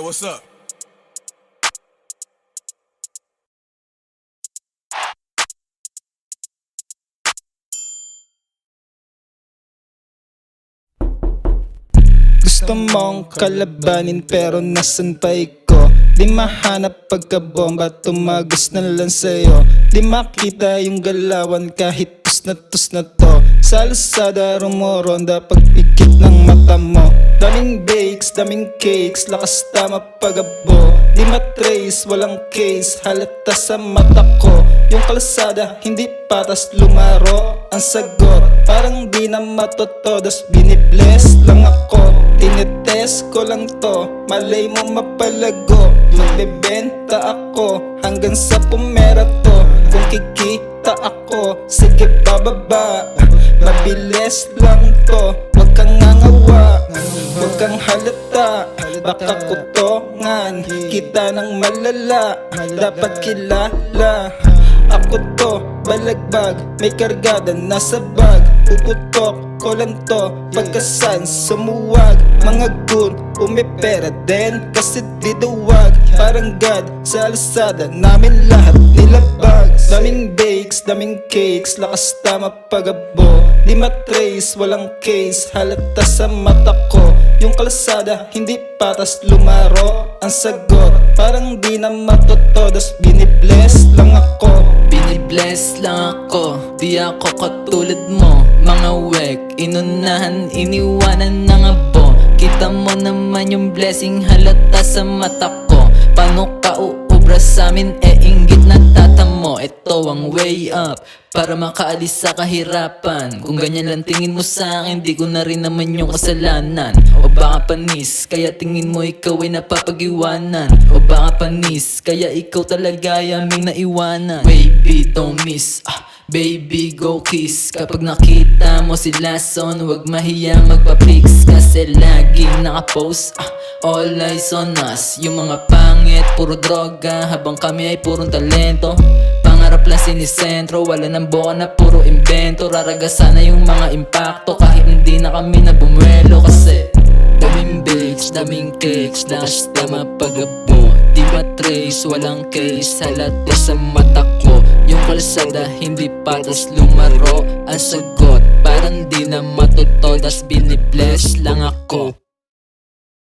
what's up? Gusto mong kalabanin pero nasantay ko. Di mahanap pagkabomba, tumagos na lang sa'yo. Di makita yung galawan kahit tus na to. Sa Lazada rumoronda pagpikit ng mata mo. Daming bakes, daming cakes, lakas tama pagabo. Di matrace, walang case, halata sa mata ko. Yung kalsada, hindi patas lumaro. Ang sagot, parang di na matotodos. Binibless lang ako, tinetest ko lang to. Malay mo mapalago, magbebenta ako hanggang sa pumera to. Kung kikita ako, sige bababa. Mabilis lang to, wag kang nangawa, wag kang halata. Baka kutongan kita ng malala, dapat kilala. Ako to, balagbag, may kargada nasa bag. Puputok ko lang to, pagkasan sumuwag. Mga gun, umipera din kasi diduwag. Parang God, sa Lazada namin lahat nilabag. Daming bakes, daming cakes, lakas tama pagabo. Di matrace, walang case, halata sa mata ko. Yung kalsada, hindi patas lumaro. Ang sagot, parang di na matotodos. Binibless lang ako, Binibless lang ako, di ako katulad mo. Mga wek, inunahan, iniwanan ng abo. Kita mo naman yung blessing halata sa mata ko. Paano ka uubra sa'min, inggit na tatamo. Ito ang way up, para makaalis sa kahirapan. Kung ganyan lang tingin mo sa'kin, di ko na rin naman yung kasalanan. O baka panis, kaya tingin mo ikaw ay napapag-iwanan. O baka panis, kaya ikaw talaga yaming naiwanan. Baby, don't miss, baby, go kiss. Kapag nakita mo si Lason, wag mahiyang magpa-pics. Kasi laging nakapost, all eyes on us. Yung mga pangit, puro droga, habang kami ay purong talento. Pangarap lang sinisentro, wala nang boka na puro invento. Raragasan na yung mga impacto kahit hindi na kami na bumuelo. Kasi daming bakes, daming cakes, lakas tama pagabo. Di matrace, walang case, halata sa mata ko. Yung kalsada, hindi patas lumaro. Ang sagot, parang di na matotodas. Binibless lang ako.